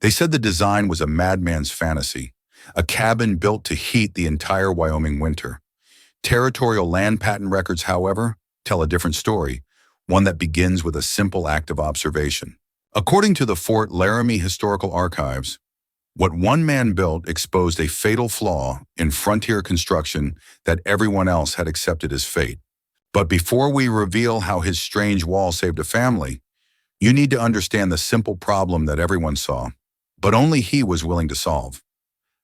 They said the design was a madman's fantasy, a cabin built to heat the entire Wyoming winter. Territorial land patent records, however, tell a different story, one that begins with a simple act of observation. According to the Fort Laramie Historical Archives, what one man built exposed a fatal flaw in frontier construction that everyone else had accepted as fate. But before we reveal how his strange wall saved a family, you need to understand the simple problem that everyone saw, but only he was willing to solve.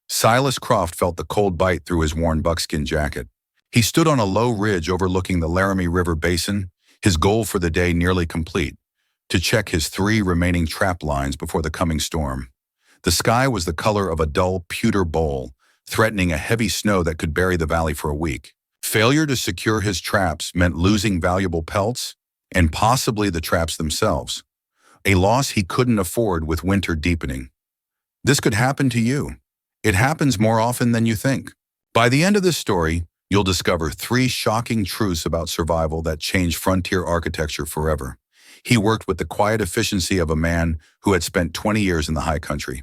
Silas Croft felt the cold bite through his worn buckskin jacket. He stood on a low ridge overlooking the Laramie River basin, his goal for the day nearly complete, to check his 3 remaining trap lines before the coming storm. The sky was the color of a dull pewter bowl, threatening a heavy snow that could bury the valley for a week. Failure to secure his traps meant losing valuable pelts and possibly the traps themselves, a loss he couldn't afford with winter deepening. This could happen to you. It happens more often than you think. By the end of this story, you'll discover 3 shocking truths about survival that changed frontier architecture forever. He worked with the quiet efficiency of a man who had spent 20 years in the high country.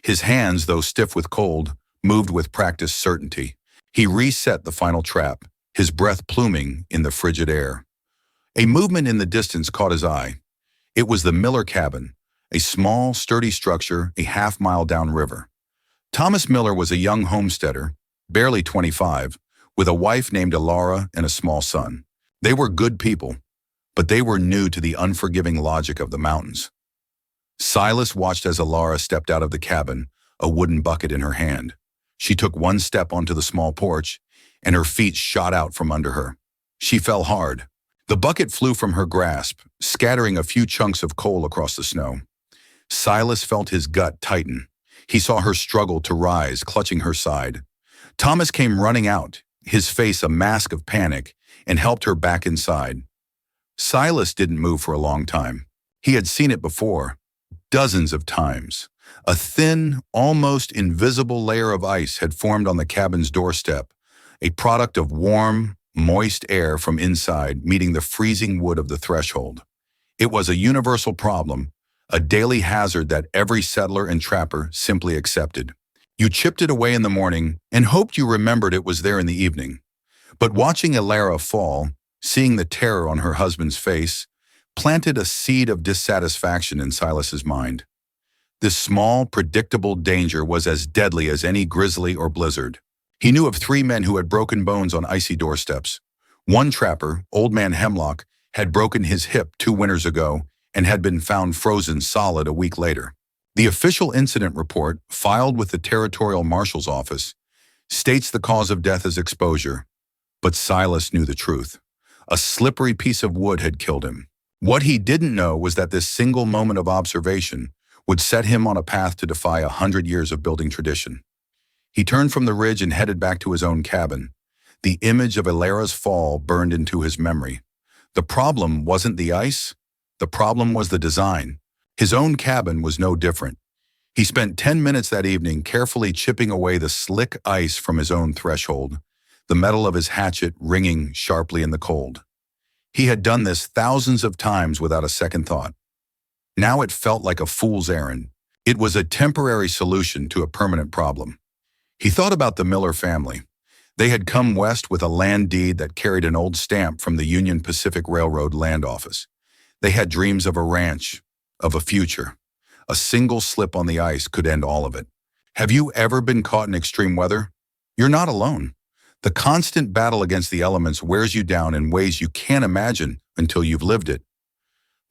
His hands, though stiff with cold, moved with practiced certainty. He reset the final trap, his breath pluming in the frigid air. A movement in the distance caught his eye. It was the Miller cabin, a small, sturdy structure a half-mile downriver. Thomas Miller was a young homesteader, barely 25, with a wife named Alara and a small son. They were good people, but they were new to the unforgiving logic of the mountains. Silas watched as Alara stepped out of the cabin, a wooden bucket in her hand. She took one step onto the small porch, and her feet shot out from under her. She fell hard. The bucket flew from her grasp, scattering a few chunks of coal across the snow. Silas felt his gut tighten. He saw her struggle to rise, clutching her side. Thomas came running out, his face a mask of panic, and helped her back inside. Silas didn't move for a long time. He had seen it before, dozens of times. A thin, almost invisible layer of ice had formed on the cabin's doorstep, a product of warm, moist air from inside meeting the freezing wood of the threshold. It was a universal problem, a daily hazard that every settler and trapper simply accepted. You chipped it away in the morning and hoped you remembered it was there in the evening. But watching Alara fall, seeing the terror on her husband's face, planted a seed of dissatisfaction in Silas's mind. This small, predictable danger was as deadly as any grizzly or blizzard. He knew of 3 men who had broken bones on icy doorsteps. One trapper, Old Man Hemlock, had broken his hip 2 winters ago and had been found frozen solid a week later. The official incident report, filed with the Territorial Marshal's Office, states the cause of death as exposure, but Silas knew the truth. A slippery piece of wood had killed him. What he didn't know was that this single moment of observation would set him on a path to defy 100 years of building tradition. He turned from the ridge and headed back to his own cabin. The image of Alara's fall burned into his memory. The problem wasn't the ice. The problem was the design. His own cabin was no different. He spent 10 minutes that evening carefully chipping away the slick ice from his own threshold, the metal of his hatchet ringing sharply in the cold. He had done this thousands of times without a second thought. Now it felt like a fool's errand. It was a temporary solution to a permanent problem. He thought about the Miller family. They had come west with a land deed that carried an old stamp from the Union Pacific Railroad Land Office. They had dreams of a ranch, of a future. A single slip on the ice could end all of it. Have you ever been caught in extreme weather? You're not alone. The constant battle against the elements wears you down in ways you can't imagine until you've lived it.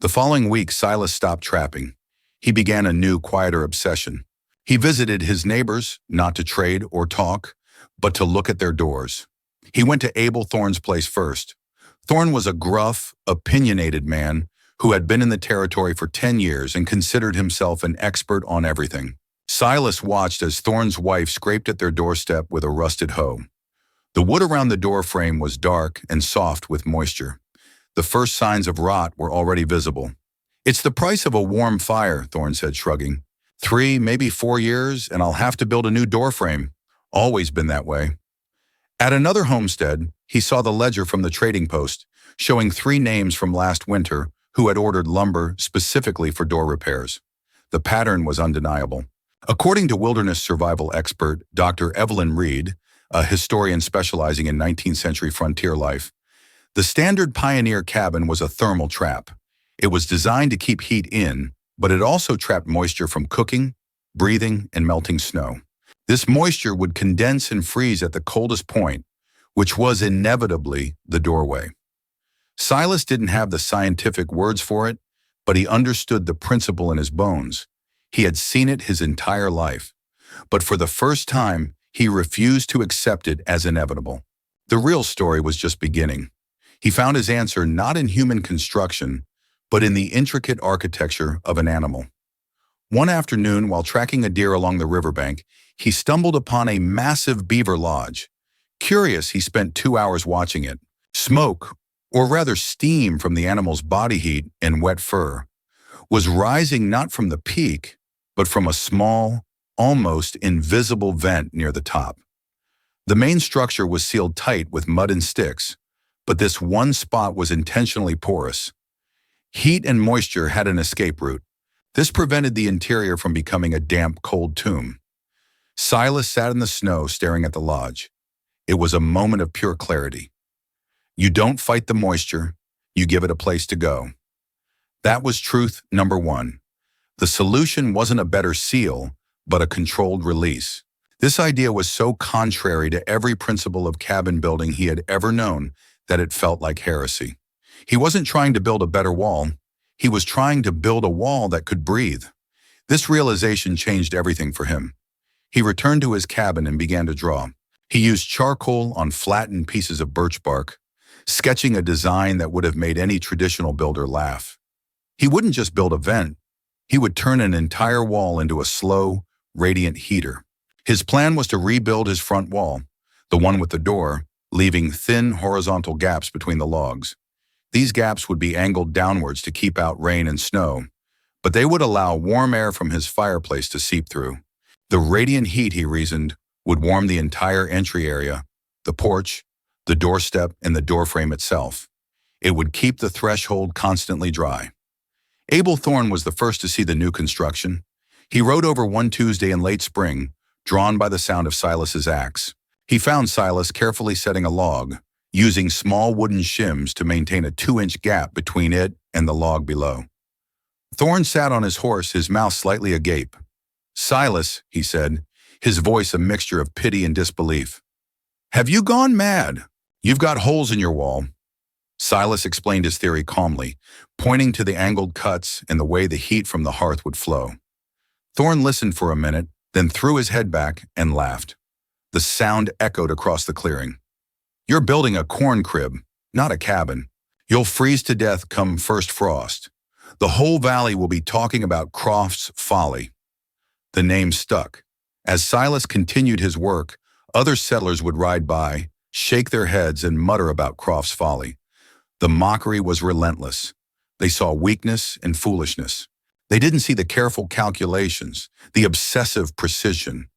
The following week, Silas stopped trapping. He began a new, quieter obsession. He visited his neighbors, not to trade or talk, but to look at their doors. He went to Abel Thorne's place first. Thorne was a gruff, opinionated man who had been in the territory for 10 years and considered himself an expert on everything. Silas watched as Thorne's wife scraped at their doorstep with a rusted hoe. The wood around the door frame was dark and soft with moisture. The first signs of rot were already visible. "It's the price of a warm fire," Thorne said, shrugging. 3, maybe 4 years, and I'll have to build a new door frame. Always been that way. At another homestead, he saw the ledger from the trading post, showing 3 names from last winter who had ordered lumber specifically for door repairs. The pattern was undeniable. According to wilderness survival expert Dr. Evelyn Reed, a historian specializing in 19th century frontier life, the standard pioneer cabin was a thermal trap. It was designed to keep heat in, but it also trapped moisture from cooking, breathing, and melting snow. This moisture would condense and freeze at the coldest point, which was inevitably the doorway. Silas didn't have the scientific words for it, but he understood the principle in his bones. He had seen it his entire life. But for the first time, he refused to accept it as inevitable. The real story was just beginning. He found his answer not in human construction, but in the intricate architecture of an animal. One afternoon, while tracking a deer along the riverbank, he stumbled upon a massive beaver lodge. Curious, he spent 2 hours watching it. Smoke, or rather steam from the animal's body heat and wet fur, was rising not from the peak, but from a small, almost invisible vent near the top. The main structure was sealed tight with mud and sticks, but this one spot was intentionally porous. Heat and moisture had an escape route. This prevented the interior from becoming a damp, cold tomb. Silas sat in the snow staring at the lodge. It was a moment of pure clarity. You don't fight the moisture, you give it a place to go. That was truth number one. The solution wasn't a better seal, but a controlled release. This idea was so contrary to every principle of cabin building he had ever known that it felt like heresy. He wasn't trying to build a better wall. He was trying to build a wall that could breathe. This realization changed everything for him. He returned to his cabin and began to draw. He used charcoal on flattened pieces of birch bark, sketching a design that would have made any traditional builder laugh. He wouldn't just build a vent. He would turn an entire wall into a slow, radiant heater. His plan was to rebuild his front wall, the one with the door, leaving thin horizontal gaps between the logs. These gaps would be angled downwards to keep out rain and snow, but they would allow warm air from his fireplace to seep through. The radiant heat, he reasoned, would warm the entire entry area, the porch, the doorstep, and the doorframe itself. It would keep the threshold constantly dry. Abel Thorne was the first to see the new construction. He rode over one Tuesday in late spring, drawn by the sound of Silas's axe. He found Silas carefully setting a log, using small wooden shims to maintain a 2-inch gap between it and the log below. Thorne sat on his horse, his mouth slightly agape. "Silas," he said, his voice a mixture of pity and disbelief. "Have you gone mad? You've got holes in your wall." Silas explained his theory calmly, pointing to the angled cuts and the way the heat from the hearth would flow. Thorne listened for a minute, then threw his head back and laughed. The sound echoed across the clearing. "You're building a corn crib, not a cabin. You'll freeze to death come first frost. The whole valley will be talking about Croft's Folly." The name stuck. As Silas continued his work, other settlers would ride by, shake their heads, and mutter about Croft's Folly. The mockery was relentless. They saw weakness and foolishness. They didn't see the careful calculations, the obsessive precision.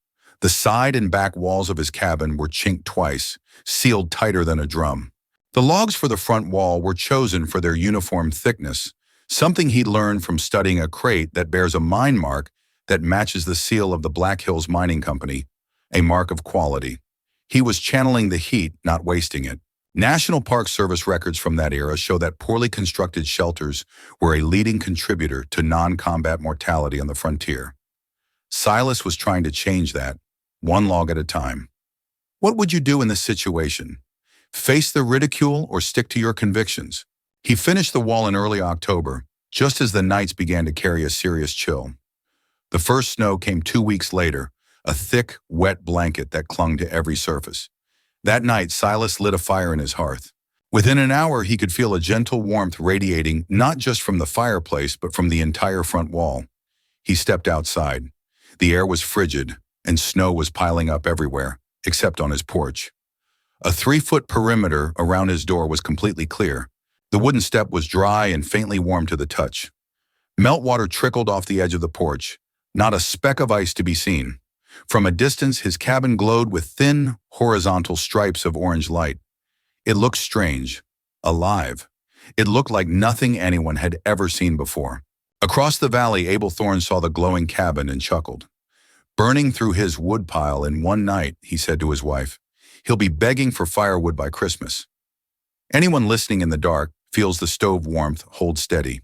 The side and back walls of his cabin were chinked twice, sealed tighter than a drum. The logs for the front wall were chosen for their uniform thickness, something he'd learned from studying a crate that bears a mine mark that matches the seal of the Black Hills Mining Company, a mark of quality. He was channeling the heat, not wasting it. National Park Service records from that era show that poorly constructed shelters were a leading contributor to non-combat mortality on the frontier. Silas was trying to change that, one log at a time. What would you do in this situation? Face the ridicule or stick to your convictions? He finished the wall in early October, just as the nights began to carry a serious chill. The first snow came 2 weeks later, a thick, wet blanket that clung to every surface. That night, Silas lit a fire in his hearth. Within an hour, he could feel a gentle warmth radiating not just from the fireplace, but from the entire front wall. He stepped outside. The air was frigid, and snow was piling up everywhere, except on his porch. A 3-foot perimeter around his door was completely clear. The wooden step was dry and faintly warm to the touch. Meltwater trickled off the edge of the porch, not a speck of ice to be seen. From a distance, his cabin glowed with thin, horizontal stripes of orange light. It looked strange, alive. It looked like nothing anyone had ever seen before. Across the valley, Abel Thorne saw the glowing cabin and chuckled. Burning through his woodpile in one night, he said to his wife. He'll be begging for firewood by Christmas. Anyone listening in the dark feels the stove warmth hold steady.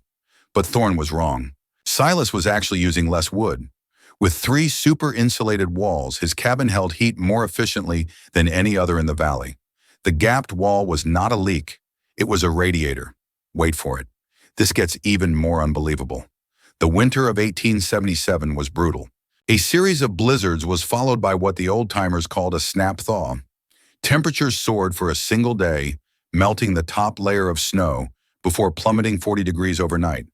But Thorne was wrong. Silas was actually using less wood. With 3 super-insulated walls, his cabin held heat more efficiently than any other in the valley. The gapped wall was not a leak. It was a radiator. Wait for it. This gets even more unbelievable. The winter of 1877 was brutal. A series of blizzards was followed by what the old-timers called a snap thaw. Temperatures soared for a single day, melting the top layer of snow before plummeting 40 degrees overnight.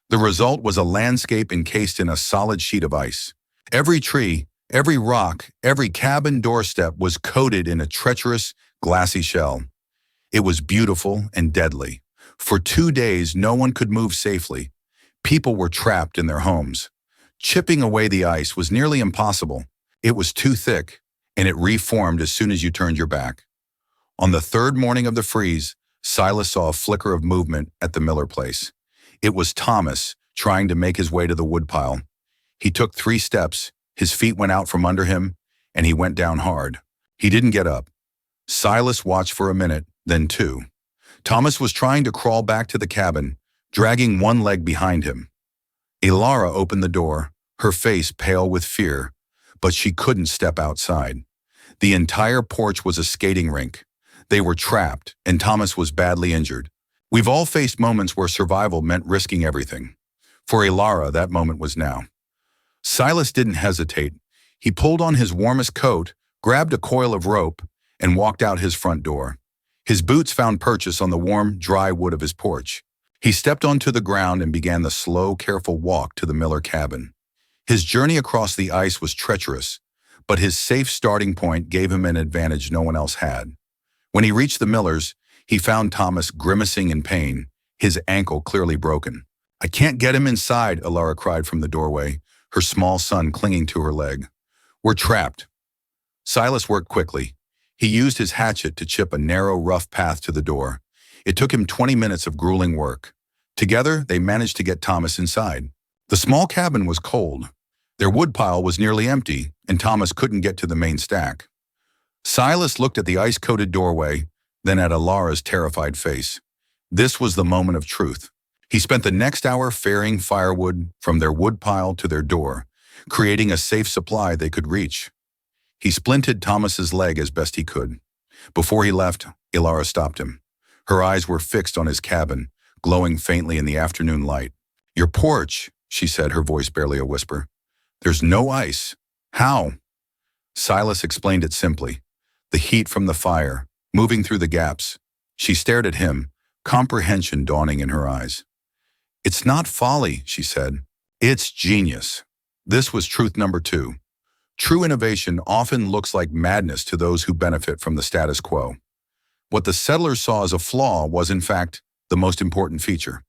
The result was a landscape encased in a solid sheet of ice. Every tree, every rock, every cabin doorstep was coated in a treacherous, glassy shell. It was beautiful and deadly. For 2 days, no one could move safely. People were trapped in their homes. Chipping away the ice was nearly impossible. It was too thick, and it reformed as soon as you turned your back. On the 3rd morning of the freeze, Silas saw a flicker of movement at the Miller place. It was Thomas, trying to make his way to the woodpile. He took 3 steps, his feet went out from under him, and he went down hard. He didn't get up. Silas watched for a minute, then 2. Thomas was trying to crawl back to the cabin, dragging one leg behind him. Elara opened the door, her face pale with fear, but she couldn't step outside. The entire porch was a skating rink. They were trapped, and Thomas was badly injured. We've all faced moments where survival meant risking everything. For Elara, that moment was now. Silas didn't hesitate. He pulled on his warmest coat, grabbed a coil of rope, and walked out his front door. His boots found purchase on the warm, dry wood of his porch. He stepped onto the ground and began the slow, careful walk to the Miller cabin. His journey across the ice was treacherous, but his safe starting point gave him an advantage no one else had. When he reached the Millers, he found Thomas grimacing in pain, his ankle clearly broken. "I can't get him inside," Elara cried from the doorway, her small son clinging to her leg. "We're trapped." Silas worked quickly. He used his hatchet to chip a narrow, rough path to the door. It took him 20 minutes of grueling work. Together, they managed to get Thomas inside. The small cabin was cold. Their woodpile was nearly empty, and Thomas couldn't get to the main stack. Silas looked at the ice-coated doorway, then at Elara's terrified face. This was the moment of truth. He spent the next hour ferrying firewood from their woodpile to their door, creating a safe supply they could reach. He splinted Thomas's leg as best he could. Before he left, Elara stopped him. Her eyes were fixed on his cabin, glowing faintly in the afternoon light. "Your porch," she said, her voice barely a whisper. "There's no ice. How?" Silas explained it simply. The heat from the fire, moving through the gaps. She stared at him, comprehension dawning in her eyes. "It's not folly," she said. "It's genius." This was truth number 2. True innovation often looks like madness to those who benefit from the status quo. What the settlers saw as a flaw was, in fact, the most important feature.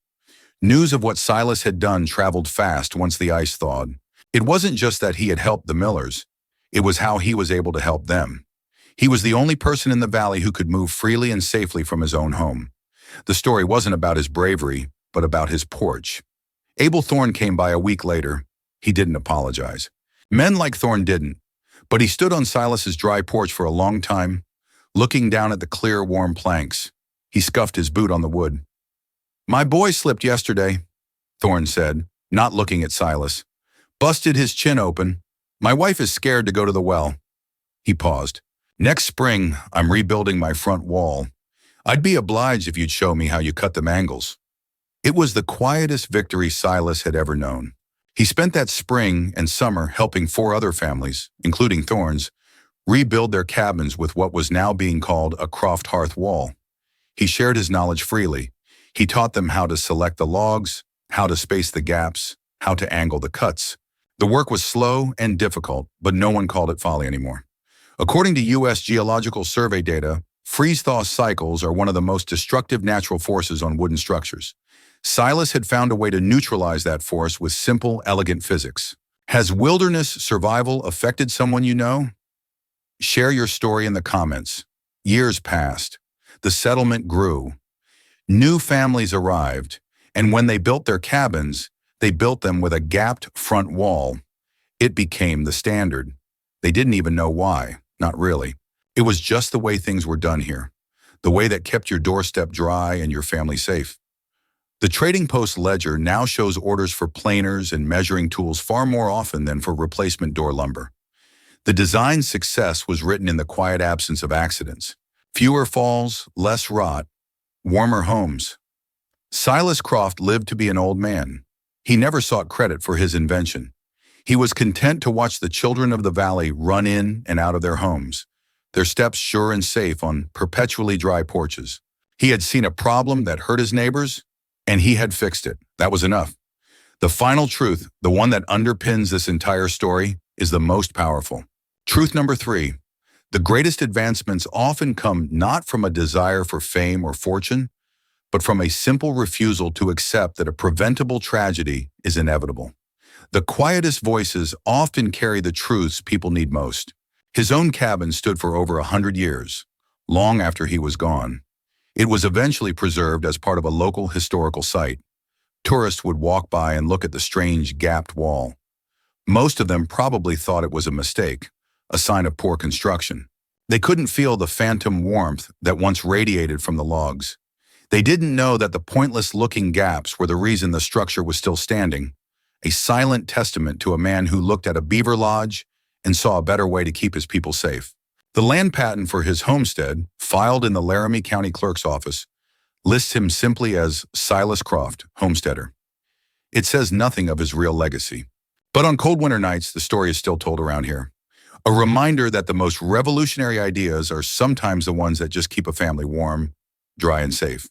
News of what Silas had done traveled fast once the ice thawed. It wasn't just that he had helped the Millers. It was how he was able to help them. He was the only person in the valley who could move freely and safely from his own home. The story wasn't about his bravery, but about his porch. Abel Thorne came by a week later. He didn't apologize. Men like Thorne didn't, but he stood on Silas's dry porch for a long time, looking down at the clear, warm planks. He scuffed his boot on the wood. "My boy slipped yesterday," Thorne said, not looking at Silas. "Busted his chin open. My wife is scared to go to the well." He paused. "Next spring, I'm rebuilding my front wall. I'd be obliged if you'd show me how you cut them angles." It was the quietest victory Silas had ever known. He spent that spring and summer helping 4 other families, including Thorne's, rebuild their cabins with what was now being called a croft hearth wall. He shared his knowledge freely. He taught them how to select the logs, how to space the gaps, how to angle the cuts. The work was slow and difficult, but no one called it folly anymore. According to U.S. Geological Survey data, freeze-thaw cycles are one of the most destructive natural forces on wooden structures. Silas had found a way to neutralize that force with simple, elegant physics. Has wilderness survival affected someone you know? Share your story in the comments. Years passed. The settlement grew. New families arrived, and when they built their cabins, They built them with a gapped front wall. It became the standard. They didn't even know why, not really. It was just the way things were done here, the way that kept your doorstep dry and your family safe. The Trading Post ledger now shows orders for planers and measuring tools far more often than for replacement door lumber. The design's success was written in the quiet absence of accidents. Fewer falls, less rot, warmer homes. Silas Croft lived to be an old man. He never sought credit for his invention. He was content to watch the children of the valley run in and out of their homes, their steps sure and safe on perpetually dry porches. He had seen a problem that hurt his neighbors, and he had fixed it. That was enough. The final truth, the one that underpins this entire story, is the most powerful. Truth number 3. The greatest advancements often come not from a desire for fame or fortune, but from a simple refusal to accept that a preventable tragedy is inevitable. The quietest voices often carry the truths people need most. His own cabin stood for over 100 years, long after he was gone. It was eventually preserved as part of a local historical site. Tourists would walk by and look at the strange gapped wall. Most of them probably thought it was a mistake, a sign of poor construction. They couldn't feel the phantom warmth that once radiated from the logs. They didn't know that the pointless-looking gaps were the reason the structure was still standing, a silent testament to a man who looked at a beaver lodge and saw a better way to keep his people safe. The land patent for his homestead, filed in the Laramie County Clerk's office, lists him simply as Silas Croft, homesteader. It says nothing of his real legacy. But on cold winter nights, the story is still told around here. A reminder that the most revolutionary ideas are sometimes the ones that just keep a family warm, dry, and safe.